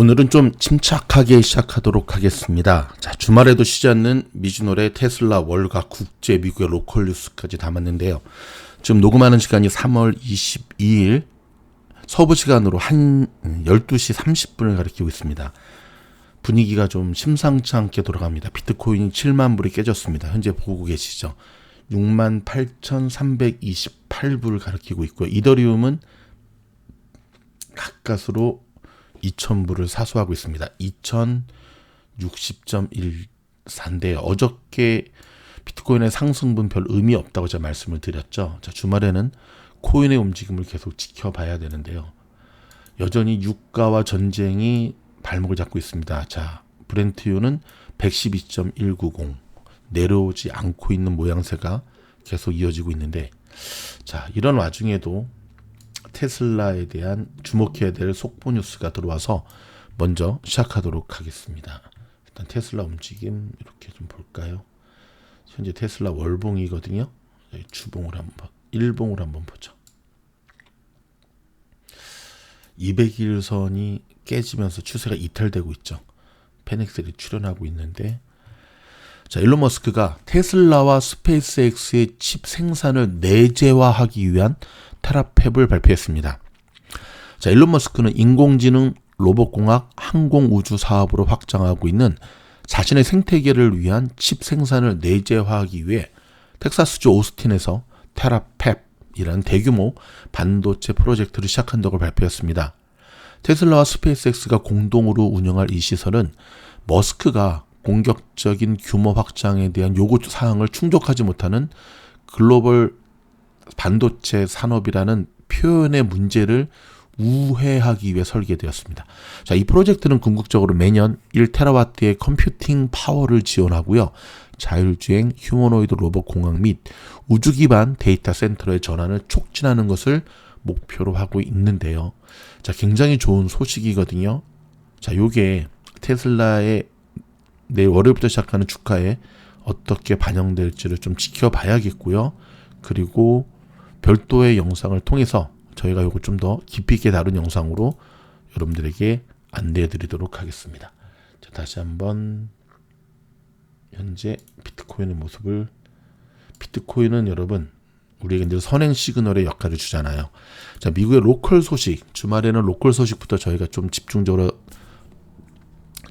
오늘은 좀 침착하게 시작하도록 하겠습니다. 자, 주말에도 쉬지 않는 미주노래 테슬라 월가 국제 미국의 로컬 뉴스까지 담았는데요. 지금 녹음하는 시간이 3월 22일 서부 시간으로 한 12시 30분을 가리키고 있습니다. 분위기가 좀 심상치 않게 돌아갑니다. 비트코인이 7만 불이 깨졌습니다. 현재 보고 계시죠? 68,328불을 가리키고 있고요. 이더리움은 가까스로 2,000불을 사수하고 있습니다. 2,060.14인데요. 어저께 비트코인의 상승분 별 의미 없다고 제가 말씀을 드렸죠. 자, 주말에는 코인의 움직임을 계속 지켜봐야 되는데요. 여전히 유가와 전쟁이 발목을 잡고 있습니다. 자, 브렌트유는 112.190 내려오지 않고 있는 모양새가 계속 이어지고 있는데, 자, 이런 와중에도 테슬라에 대한 주목해야 될 속보 뉴스가 들어와서 먼저 시작하도록 하겠습니다. 일단 테슬라 움직임 이렇게 좀 볼까요? 현재 테슬라 월봉이거든요. 주봉을 한번, 일봉을 한번 보죠. 200일선이 깨지면서 추세가 이탈되고 있죠. 페넥셀이 출현하고 있는데, 자, 일론 머스크가 테슬라와 스페이스X의 칩 생산을 내재화하기 위한 테라팹을 발표했습니다. 자, 일론 머스크는 인공지능, 로봇공학, 항공우주 사업으로 확장하고 있는 자신의 생태계를 위한 칩 생산을 내재화하기 위해 텍사스주 오스틴에서 테라팹이라는 대규모 반도체 프로젝트를 시작한다고 발표했습니다. 테슬라와 스페이스X가 공동으로 운영할 이 시설은 머스크가 공격적인 규모 확장에 대한 요구 사항을 충족하지 못하는 글로벌 반도체 산업이라는 표현의 문제를 우회하기 위해 설계되었습니다. 자, 이 프로젝트는 궁극적으로 매년 1테라와트의 컴퓨팅 파워를 지원하고요. 자율주행, 휴머노이드 로봇 공학 및 우주 기반 데이터 센터의 전환을 촉진하는 것을 목표로 하고 있는데요. 자, 굉장히 좋은 소식이거든요. 자, 요게 테슬라의 내일 월요일부터 시작하는 주가에 어떻게 반영될지를 좀 지켜봐야겠고요. 그리고 별도의 영상을 통해서 저희가 요거 좀 더 깊이 있게 다룬 영상으로 여러분들에게 안내해 드리도록 하겠습니다. 자, 다시 한번 현재 비트코인의 모습을, 비트코인은 여러분 우리에게 늘 선행 시그널의 역할을 주잖아요. 자, 미국의 로컬 소식, 주말에는 로컬 소식부터 저희가 좀 집중적으로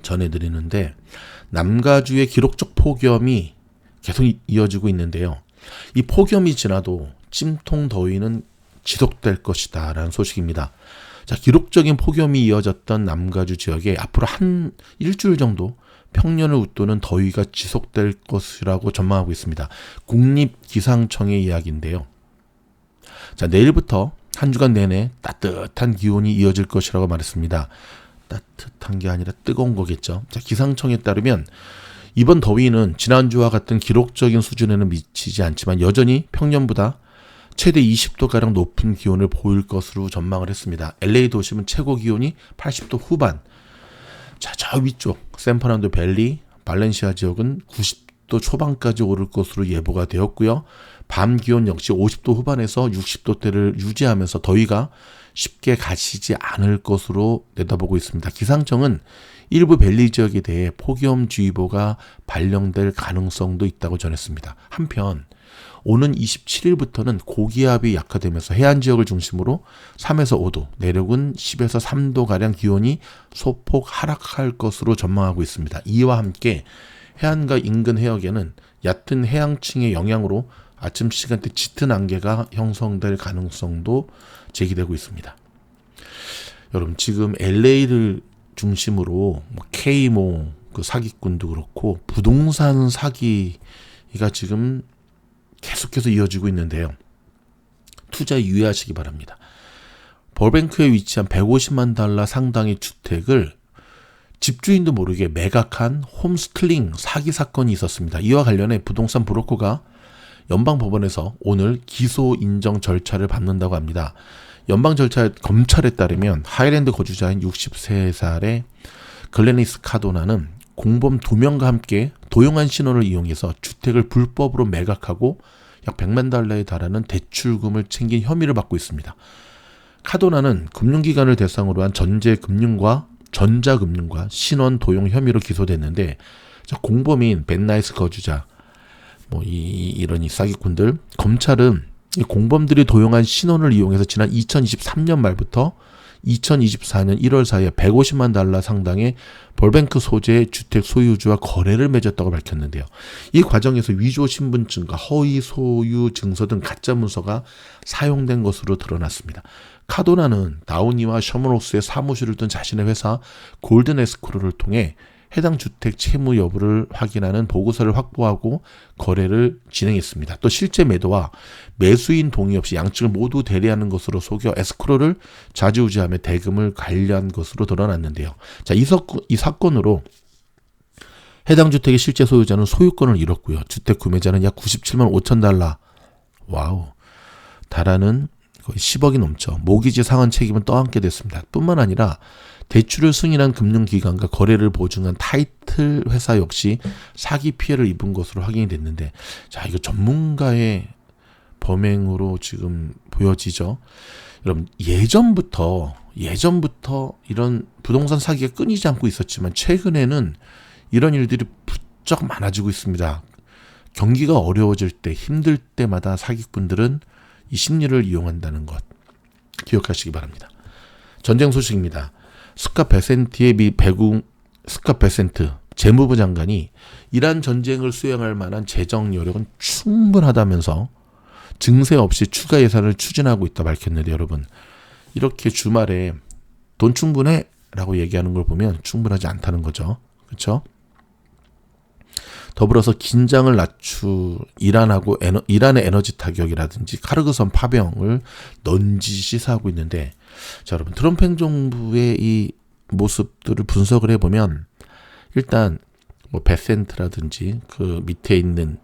전해드리는데, 남가주의 기록적 폭염이 계속 이어지고 있는데요. 이 폭염이 지나도 찜통 더위는 지속될 것이다 라는 소식입니다. 자, 기록적인 폭염이 이어졌던 남가주 지역에 앞으로 한 일주일 정도 평년을 웃도는 더위가 지속될 것이라고 전망하고 있습니다. 국립기상청의 이야기인데요. 자, 내일부터 한 주간 내내 따뜻한 기온이 이어질 것이라고 말했습니다. 따뜻한 게 아니라 뜨거운 거겠죠. 자, 기상청에 따르면 이번 더위는 지난주와 같은 기록적인 수준에는 미치지 않지만 여전히 평년보다 최대 20도가량 높은 기온을 보일 것으로 전망을 했습니다. LA 도심은 최고 기온이 80도 후반. 자, 저 위쪽 샌프란도 밸리, 발렌시아 지역은 90도 초반까지 오를 것으로 예보가 되었고요. 밤 기온 역시 50도 후반에서 60도대를 유지하면서 더위가 쉽게 가시지 않을 것으로 내다보고 있습니다. 기상청은 일부 밸리 지역에 대해 폭염주의보가 발령될 가능성도 있다고 전했습니다. 한편 오는 27일부터는 고기압이 약화되면서 해안 지역을 중심으로 3에서 5도, 내륙은 10에서 3도가량 기온이 소폭 하락할 것으로 전망하고 있습니다. 이와 함께 해안과 인근 해역에는 얕은 해양층의 영향으로 아침 시간대 짙은 안개가 형성될 가능성도 제기되고 있습니다. 여러분, 지금 LA를 중심으로 K모 그 사기꾼도 그렇고 부동산 사기가 지금 계속해서 이어지고 있는데요. 투자에 유의하시기 바랍니다. 벌뱅크에 위치한 $150만 상당의 주택을 집주인도 모르게 매각한 홈스틸링 사기 사건이 있었습니다. 이와 관련해 부동산 브로커가 연방법원에서 오늘 기소 인정 절차를 밟는다고 합니다. 연방 절차 검찰에 따르면 하이랜드 거주자인 63살의 글래니스 카도나는 공범 2명과 함께 도용한 신원을 이용해서 주택을 불법으로 매각하고 약 $100만 달하는 대출금을 챙긴 혐의를 받고 있습니다. 카도나는 금융기관을 대상으로 한 전제 금융과 전자금융과 신원 도용 혐의로 기소됐는데, 자, 공범인 벤나이스 거주자 이런 사기꾼들, 검찰은 이 공범들이 도용한 신원을 이용해서 지난 2023년 말부터 2024년 1월 사이에 150만 달러 상당의 벌뱅크 소재의 주택 소유주와 거래를 맺었다고 밝혔는데요. 이 과정에서 위조 신분증과 허위 소유 증서 등 가짜 문서가 사용된 것으로 드러났습니다. 카도나는 다우니와 셔먼호스의 사무실을 둔 자신의 회사 골든 에스크로를 통해 해당 주택 채무 여부를 확인하는 보고서를 확보하고 거래를 진행했습니다. 또 실제 매도와 매수인 동의 없이 양측을 모두 대리하는 것으로 속여 에스크로를 좌지우지하며 대금을 관리한 것으로 드러났는데요. 자, 이 사건으로 해당 주택의 실제 소유자는 소유권을 잃었고요. 주택 구매자는 약 97만 5천 달러, 와우, 달하는 거의 10억이 넘죠. 모기지 상환 책임은 떠안게 됐습니다. 뿐만 아니라 대출을 승인한 금융기관과 거래를 보증한 타이틀 회사 역시 사기 피해를 입은 것으로 확인이 됐는데, 자, 이거 전문가의 범행으로 지금 보여지죠. 여러분, 예전부터 이런 부동산 사기가 끊이지 않고 있었지만 최근에는 이런 일들이 부쩍 많아지고 있습니다. 경기가 어려워질 때, 힘들 때마다 사기꾼들은 이 심리를 이용한다는 것 기억하시기 바랍니다. 전쟁 소식입니다. 스캇 베센트의 미 배국 스캇 베센트 재무부 장관이 이란 전쟁을 수행할 만한 재정 여력은 충분하다면서 증세 없이 추가 예산을 추진하고 있다 밝혔는데, 여러분, 이렇게 주말에 돈 충분해? 라고 얘기하는 걸 보면 충분하지 않다는 거죠. 그렇죠? 더불어서 긴장을 이란의 에너지 타격이라든지 카르그선 파병을 넌지시 시사하고 있는데, 자, 여러분, 트럼프 행정부의 이 모습들을 분석을 해보면 일단 베센트라든지 그 밑에 있는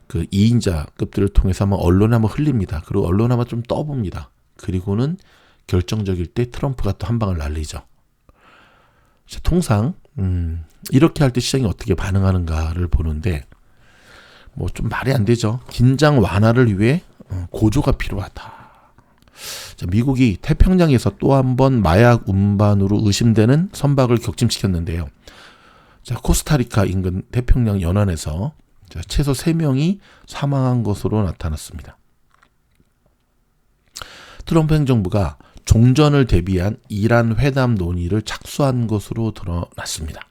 그 2인자급들을 통해서 한번 언론에 한번 흘립니다. 그리고 언론에 한번 좀 떠봅니다. 그리고는 결정적일 때 트럼프가 또 한 방을 날리죠. 자, 통상 이렇게 할 때 시장이 어떻게 반응하는가를 보는데 좀 말이 안 되죠. 긴장 완화를 위해 고조가 필요하다. 자, 미국이 태평양에서 또 한 번 마약 운반으로 의심되는 선박을 격침시켰는데요. 자, 코스타리카 인근 태평양 연안에서 최소 3명이 사망한 것으로 나타났습니다. 트럼프 행정부가 종전을 대비한 이란 회담 논의를 착수한 것으로 드러났습니다.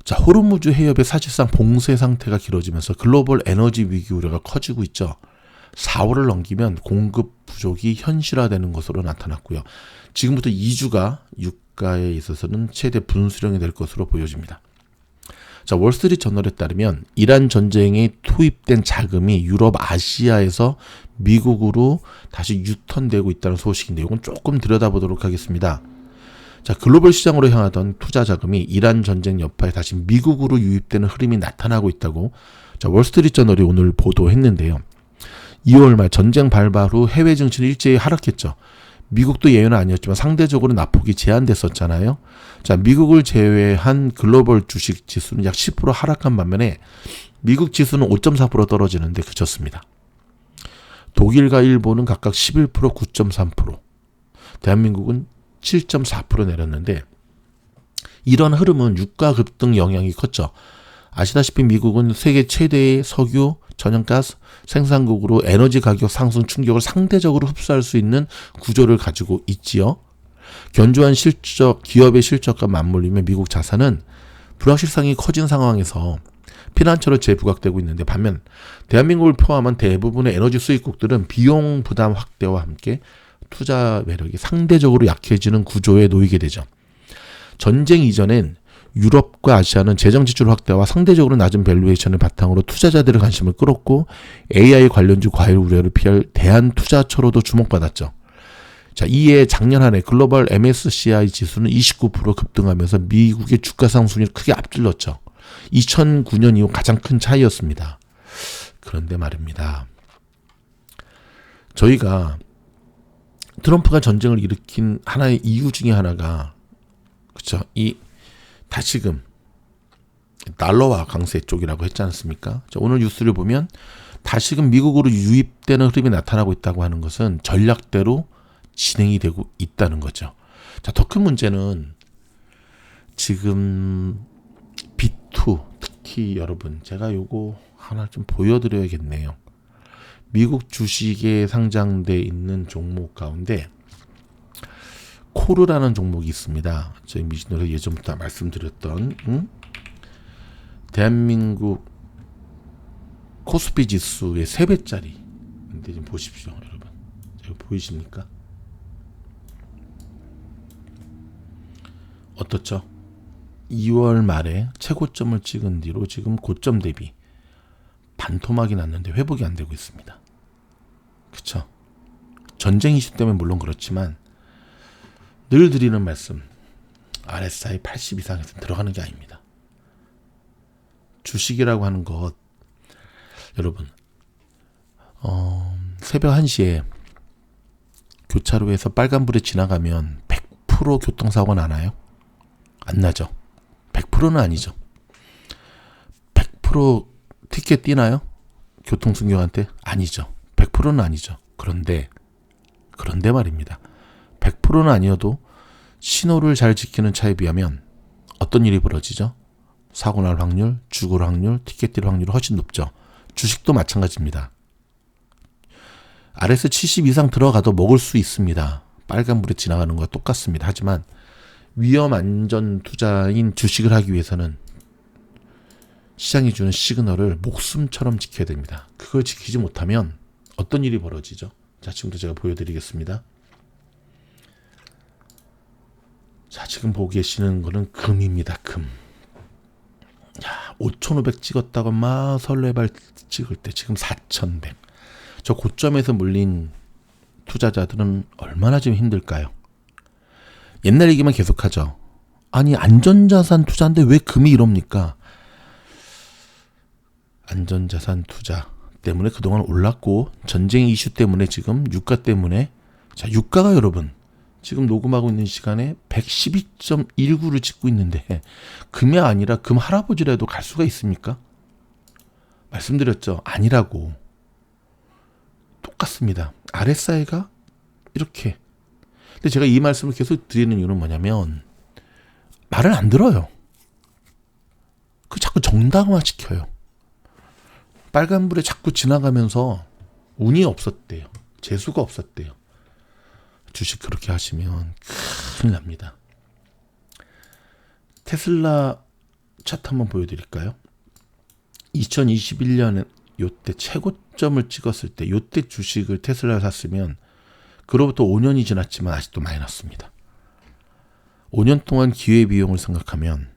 자, 호르무즈 해협의 사실상 봉쇄 상태가 길어지면서 글로벌 에너지 위기 우려가 커지고 있죠. 4월을 넘기면 공급 부족이 현실화되는 것으로 나타났고요. 지금부터 2주가 유가에 있어서는 최대 분수령이 될 것으로 보여집니다. 자, 월스트리트 저널에 따르면 이란 전쟁에 투입된 자금이 유럽, 아시아에서 미국으로 다시 유턴되고 있다는 소식인데, 이건 조금 들여다보도록 하겠습니다. 자, 글로벌 시장으로 향하던 투자 자금이 이란 전쟁 여파에 다시 미국으로 유입되는 흐름이 나타나고 있다고 월스트리트 저널이 오늘 보도했는데요. 2월 말 전쟁 발발 후 해외 증시는 일제히 하락했죠. 미국도 예외는 아니었지만 상대적으로 낙폭이 제한됐었잖아요. 자, 미국을 제외한 글로벌 주식 지수는 약 10% 하락한 반면에 미국 지수는 5.4% 떨어지는데 그쳤습니다. 독일과 일본은 각각 11%, 9.3%, 대한민국은 7.4% 내렸는데, 이런 흐름은 유가 급등 영향이 컸죠. 아시다시피 미국은 세계 최대의 석유, 천연가스 생산국으로 에너지 가격 상승 충격을 상대적으로 흡수할 수 있는 구조를 가지고 있지요. 견조한 실적, 기업의 실적과 맞물리며 미국 자산은 불확실성이 커진 상황에서 피난처로 재부각되고 있는데, 반면 대한민국을 포함한 대부분의 에너지 수입국들은 비용 부담 확대와 함께 투자 매력이 상대적으로 약해지는 구조에 놓이게 되죠. 전쟁 이전엔 유럽과 아시아는 재정 지출 확대와 상대적으로 낮은 밸류에이션을 바탕으로 투자자들의 관심을 끌었고, AI 관련주 과열 우려를 피할 대안 투자처로도 주목받았죠. 자, 이에 작년 한 해 글로벌 MSCI 지수는 29% 급등하면서 미국의 주가 상승률을 크게 앞질렀죠. 2009년 이후 가장 큰 차이였습니다. 그런데 말입니다. 저희가 트럼프가 전쟁을 일으킨 하나의 이유 중에 하나가, 그렇죠, 이 다시금 달러화 강세 쪽이라고 했지 않습니까? 자, 오늘 뉴스를 보면 다시금 미국으로 유입되는 흐름이 나타나고 있다고 하는 것은 전략대로 진행이 되고 있다는 거죠. 자, 더 큰 문제는 지금 B2 특히 여러분 제가 요거 하나 좀 보여드려야겠네요. 미국 주식에 상장돼 있는 종목 가운데 코르라는 종목이 있습니다. 저희 미신으로 예전부터 말씀드렸던 대한민국 코스피 지수의 3배짜리. 근데 좀 보십시오, 여러분. 이거 보이십니까? 어떻죠? 2월 말에 최고점을 찍은 뒤로 지금 고점 대비 반토막이 났는데 회복이 안 되고 있습니다. 그쵸? 전쟁 이슈 때문에 물론 그렇지만 늘 드리는 말씀, RSI 80 이상에서 들어가는 게 아닙니다. 주식이라고 하는 것, 여러분, 새벽 1시에 교차로에서 빨간불에 지나가면 100% 교통사고가 나나요? 안 나죠. 100%는 아니죠. 100% 티켓 띄나요? 교통순경한테? 아니죠. 100%는 아니죠. 그런데 말입니다. 100%는 아니어도 신호를 잘 지키는 차에 비하면 어떤 일이 벌어지죠? 사고 날 확률, 죽을 확률, 티켓 뛸 확률이 훨씬 높죠. 주식도 마찬가지입니다. RS 70 이상 들어가도 먹을 수 있습니다. 빨간불에 지나가는 거와 똑같습니다. 하지만 위험 안전 투자인 주식을 하기 위해서는 시장이 주는 시그널을 목숨처럼 지켜야 됩니다. 그걸 지키지 못하면 어떤 일이 벌어지죠? 자, 지금부터 제가 보여드리겠습니다. 자, 지금 보고 계시는 거는 금입니다. 금. 야, 5,500 찍었다고 막 설레발 찍을 때 지금 4,100. 저 고점에서 물린 투자자들은 얼마나 지금 힘들까요? 옛날 얘기만 계속하죠. 아니, 안전자산 투자인데 왜 금이 이럽니까? 안전자산 투자 때문에 그동안 올랐고 전쟁 이슈 때문에 지금 유가 때문에, 자, 유가가 여러분 지금 녹음하고 있는 시간에 112.19를 찍고 있는데 금이 아니라 금 할아버지라도 갈 수가 있습니까? 말씀드렸죠. 아니라고. 똑같습니다. RSI가 이렇게. 근데 제가 이 말씀을 계속 드리는 이유는 뭐냐면 말을 안 들어요. 그 자꾸 정당화 시켜요. 빨간불에 자꾸 지나가면서 운이 없었대요. 재수가 없었대요. 주식 그렇게 하시면 큰일 납니다. 테슬라 차트 한번 보여드릴까요? 2021년에 요때 최고점을 찍었을 때 요때 주식을 테슬라를 샀으면 그로부터 5년이 지났지만 아직도 마이너스입니다. 5년 동안 기회비용을 생각하면,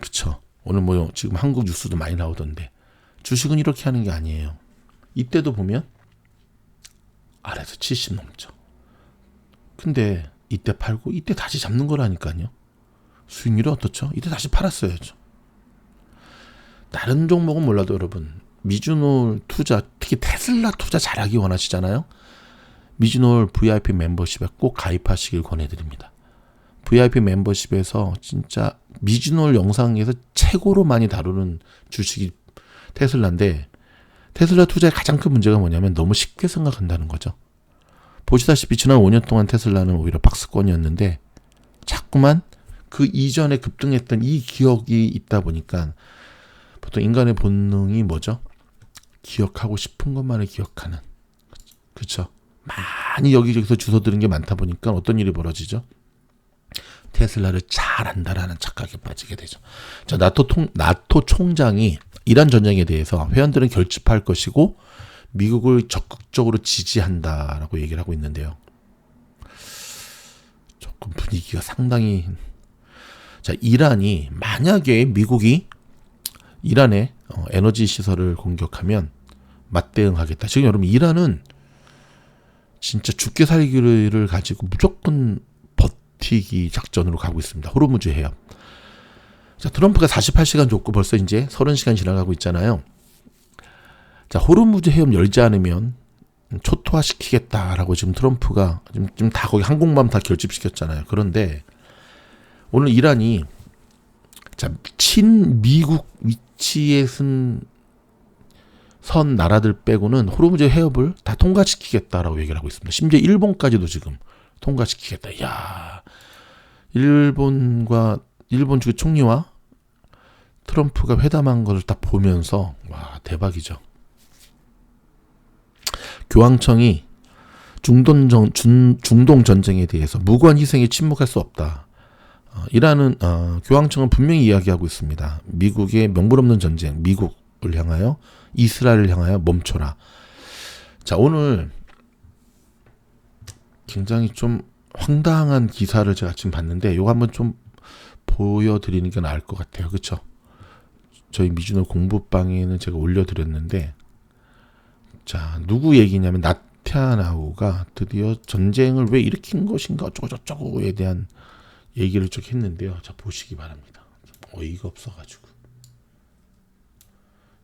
그쵸? 오늘 뭐 지금 한국 뉴스도 많이 나오던데 주식은 이렇게 하는 게 아니에요. 이때도 보면 아래에서 70 넘죠. 근데 이때 팔고 이때 다시 잡는 거라니까요. 수익률이 어떻죠? 이때 다시 팔았어야죠. 다른 종목은 몰라도 여러분, 미주놀 투자, 특히 테슬라 투자 잘하기 원하시잖아요. 미주놀 VIP 멤버십에 꼭 가입하시길 권해드립니다. VIP 멤버십에서 진짜 미주놀 영상에서 최고로 많이 다루는 주식이 테슬라인데, 테슬라 투자의 가장 큰 문제가 뭐냐면 너무 쉽게 생각한다는 거죠. 보시다시피 지난 5년 동안 테슬라는 오히려 박스권이었는데 자꾸만 그 이전에 급등했던 이 기억이 있다 보니까 보통 인간의 본능이 뭐죠? 기억하고 싶은 것만을 기억하는. 그렇죠? 많이 여기저기서 주워 들은 게 많다 보니까 어떤 일이 벌어지죠? 테슬라를 잘한다라는 착각에 빠지게 되죠. 자, 나토 총장이 이란 전쟁에 대해서 회원들은 결집할 것이고 미국을 적극적으로 지지한다라고 얘기를 하고 있는데요. 조금 분위기가 상당히, 자, 이란이 만약에 미국이 이란의 에너지 시설을 공격하면 맞대응하겠다. 지금 여러분 이란은 진짜 죽게 살기를 가지고 무조건 버티기 작전으로 가고 있습니다. 호르무즈 해협. 자, 트럼프가 48시간 줬고 벌써 이제 30시간 지나가고 있잖아요. 자, 호르무즈 해협 열지 않으면 초토화시키겠다라고 지금 트럼프가 지금 다 거기 항공모함 다 결집시켰잖아요. 그런데 오늘 이란이, 자, 친미국 위치에 선 나라들 빼고는 호르무즈 해협을 다 통과시키겠다라고 얘기를 하고 있습니다. 심지어 일본까지도 지금 통과시키겠다. 이야, 일본과 일본 주재 총리와 트럼프가 회담한 것을 딱 보면서 와, 대박이죠. 교황청이 중동 전쟁에 대해서 무고한 희생에 침묵할 수 없다. 이라는 교황청은 분명히 이야기하고 있습니다. 미국의 명분없는 전쟁, 미국을 향하여, 이스라엘을 향하여 멈춰라. 자, 오늘 굉장히 좀 황당한 기사를 제가 지금 봤는데 이거 한번 좀 보여드리는 게 나을 것 같아요. 그렇죠? 저희 미주노 공부방에는 제가 올려드렸는데, 자, 누구 얘기냐면 나타나우가 드디어 전쟁을 왜 일으킨 것인가 어쩌고저쩌고에 대한 얘기를 쭉 했는데요. 자, 보시기 바랍니다. 어이가 없어가지고.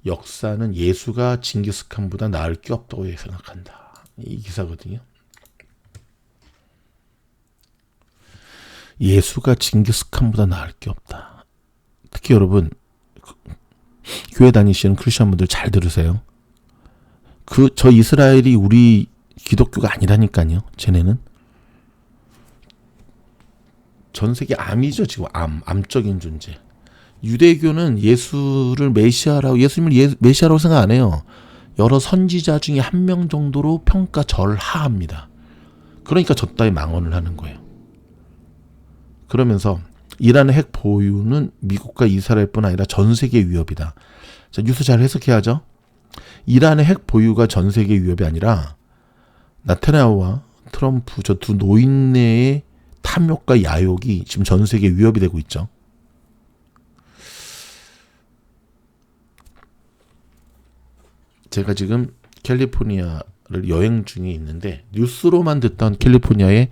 역사는 예수가 징기스칸보다 나을 게 없다고 생각한다. 이 기사거든요. 예수가 징기스칸보다 나을 게 없다. 특히 여러분, 교회 다니시는 크리스천 분들 잘 들으세요. 저 이스라엘이 우리 기독교가 아니라니까요. 쟤네는 전 세계 암이죠. 지금 암적인 존재. 유대교는 예수님을 메시아라고 생각 안 해요. 여러 선지자 중에 한 명 정도로 평가절하합니다. 그러니까 저 따위 망언을 하는 거예요. 그러면서 이란의 핵 보유는 미국과 이스라엘뿐 아니라 전 세계 위협이다. 자, 뉴스 잘 해석해야죠. 이란의 핵 보유가 전 세계 위협이 아니라 나타나우와 트럼프 저 두 노인네의 탐욕과 야욕이 지금 전 세계 위협이 되고 있죠. 제가 지금 캘리포니아를 여행 중에 있는데 뉴스로만 듣던 캘리포니아의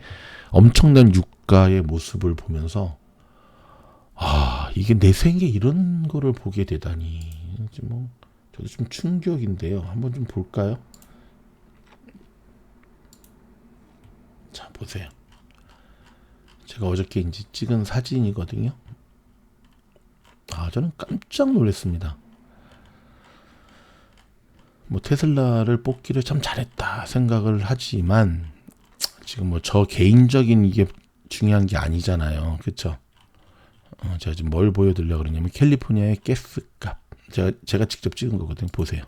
엄청난 유가의 모습을 보면서 이게 내 생에 이런 거를 보게 되다니 뭐 저도 좀 충격인데요. 한번 좀 볼까요? 자, 보세요. 제가 어저께 이제 찍은 사진이거든요. 저는 깜짝 놀랐습니다. 뭐 테슬라를 뽑기를 참 잘했다 생각을 하지만 지금 뭐 저 개인적인 이게 중요한 게 아니잖아요. 그렇죠? 제가 지금 뭘 보여드리려고 그러냐면 캘리포니아의 가스값. 제가 직접 찍은 거거든요. 보세요.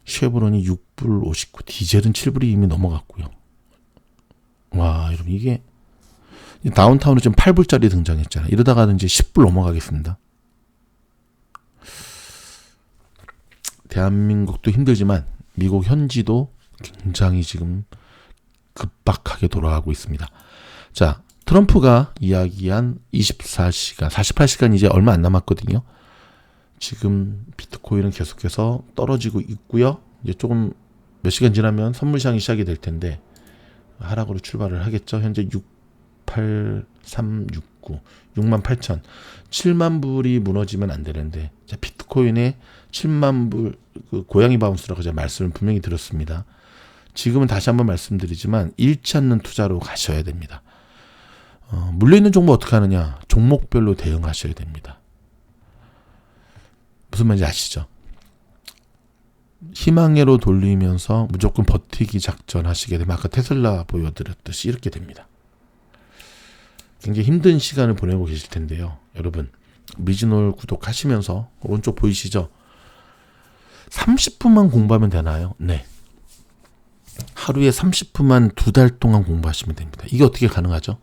쉐보론이 6불 59, 디젤은 7불이 이미 넘어갔고요. 와, 여러분 이게 다운타운은 지금 8불짜리 등장했잖아요. 이러다가는 이제 10불 넘어가겠습니다. 대한민국도 힘들지만 미국 현지도 굉장히 지금 급박하게 돌아가고 있습니다. 자, 트럼프가 이야기한 24시간, 48시간 이제 얼마 안 남았거든요. 지금 비트코인은 계속해서 떨어지고 있고요. 이제 조금 몇 시간 지나면 선물 시장이 시작이 될 텐데 하락으로 출발을 하겠죠. 현재 68369, 68,000, 7만 불이 무너지면 안 되는데, 자, 비트코인의 7만 불 그 고양이 바운스라고 제가 말씀을 분명히 드렸습니다. 지금은 다시 한번 말씀드리지만 잃지 않는 투자로 가셔야 됩니다. 물려있는 종목 어떻게 하느냐? 종목별로 대응하셔야 됩니다. 무슨 말인지 아시죠? 희망회로 돌리면서 무조건 버티기 작전 하시게 되면 아까 테슬라 보여드렸듯이 이렇게 됩니다. 굉장히 힘든 시간을 보내고 계실 텐데요. 여러분, 미즈놀 구독하시면서 오른쪽 보이시죠? 30분만 공부하면 되나요? 네. 하루에 30분만 2달 동안 공부하시면 됩니다. 이게 어떻게 가능하죠?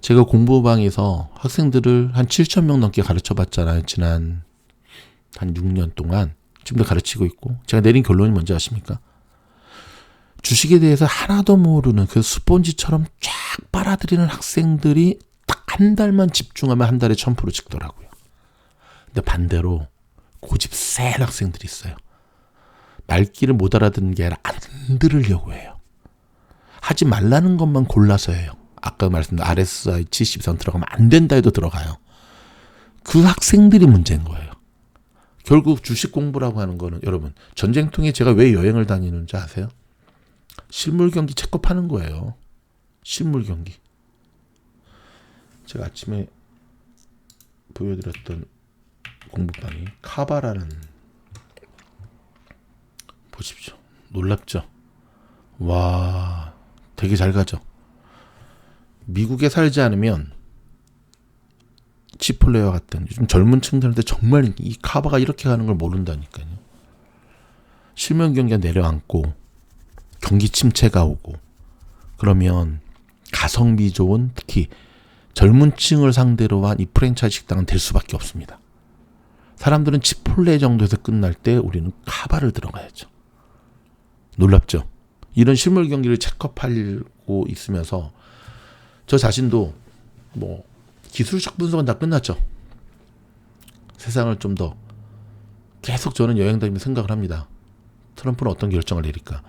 제가 공부방에서 학생들을 한 7,000명 넘게 가르쳐 봤잖아요. 지난 한 6년 동안. 지금도 가르치고 있고. 제가 내린 결론이 뭔지 아십니까? 주식에 대해서 하나도 모르는 그 스폰지처럼 쫙 빨아들이는 학생들이 딱 한 달만 집중하면 한 달에 1000% 찍더라고요. 근데 반대로 고집 센 학생들이 있어요. 말귀를 못 알아듣는 게 아니라 안 들으려고 해요. 하지 말라는 것만 골라서 해요. 아까 말씀드린 RSI 70 이상 들어가면 안 된다 해도 들어가요. 그 학생들이 문제인 거예요. 결국 주식 공부라고 하는 거는 여러분, 전쟁통에 제가 왜 여행을 다니는지 아세요? 실물 경기 체크하는 거예요. 실물 경기. 제가 아침에 보여드렸던 공부방이 카바라는, 보십시오. 놀랍죠? 와, 되게 잘 가죠? 미국에 살지 않으면 치폴레와 같은 요즘 젊은 층들한테 정말 이 카바가 이렇게 가는 걸 모른다니까요. 실명 경기가 내려앉고 경기 침체가 오고 그러면 가성비 좋은 특히 젊은 층을 상대로 한 이 프랜차이즈 식당은 될 수밖에 없습니다. 사람들은 치폴레 정도에서 끝날 때 우리는 카바를 들어가야죠. 놀랍죠? 이런 실물 경기를 체크업하고 있으면서 저 자신도 뭐 기술적 분석은 다 끝났죠. 세상을 좀 더 계속 저는 여행 다니면서 생각을 합니다. 트럼프는 어떤 결정을 내릴까?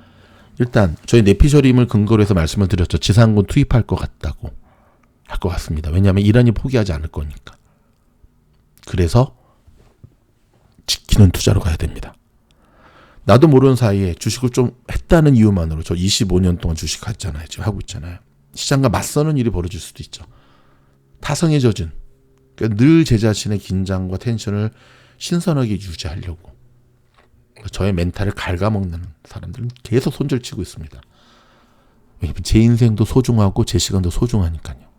일단 저희 내피셜임을 근거로 해서 말씀을 드렸죠. 지상군 투입할 것 같다고. 할 것 같습니다. 왜냐하면 이란이 포기하지 않을 거니까. 그래서 지키는 투자로 가야 됩니다. 나도 모르는 사이에 주식을 좀 했다는 이유만으로 저 25년 동안 주식 했잖아요. 지금 하고 있잖아요. 시장과 맞서는 일이 벌어질 수도 있죠. 타성에 젖은 그러니까 늘 제 자신의 긴장과 텐션을 신선하게 유지하려고 저의 멘탈을 갉아먹는 사람들은 계속 손절치고 있습니다. 왜냐하면 제 인생도 소중하고 제 시간도 소중하니까요.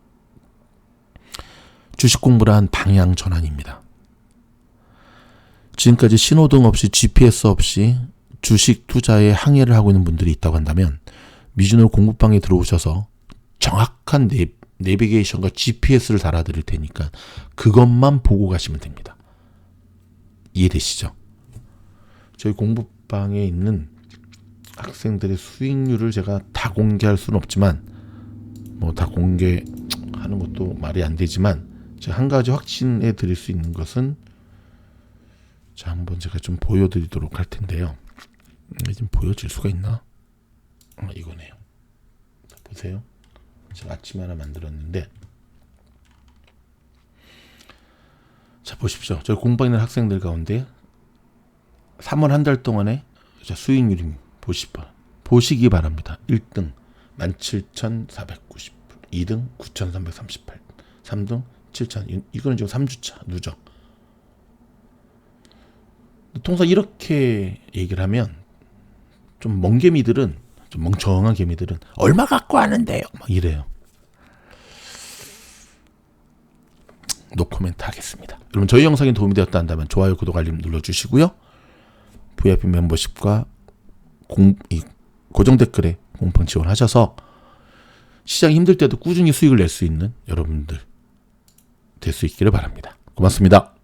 주식 공부를 한 방향 전환입니다. 지금까지 신호등 없이 GPS 없이 주식 투자에 항해를 하고 있는 분들이 있다고 한다면 미주노 공부방에 들어오셔서 정확한 내비게이션과 GPS를 달아드릴 테니까 그것만 보고 가시면 됩니다. 이해되시죠? 저희 공부방에 있는 학생들의 수익률을 제가 다 공개할 수는 없지만 뭐 다 공개하는 것도 말이 안 되지만 제가 한 가지 확신해 드릴 수 있는 것은 자 한번 제가 좀 보여드리도록 할 텐데요. 이게 좀 보여질 수가 있나? 이거네요. 자, 보세요. 제가 아침에 하나 만들었는데 자 보십시오. 저희 공부방에 있는 학생들 가운데 3월 한 달 동안에 수익률이 보시기 바랍니다. 1등 17,490, 2등 9,338, 3등 7,000. 이거는 지금 3주차 누적. 통상 이렇게 얘기를 하면 좀 멍개미들은 좀 멍청한 개미들은 얼마 갖고 하는데요? 막 이래요. 노코멘트 하겠습니다. 여러분 저희 영상이 도움이 되었다 한다면 좋아요, 구독, 알림 눌러주시고요. VIP 멤버십과 고정 댓글에 공방 지원하셔서 시장이 힘들 때도 꾸준히 수익을 낼 수 있는 여러분들 될 수 있기를 바랍니다. 고맙습니다.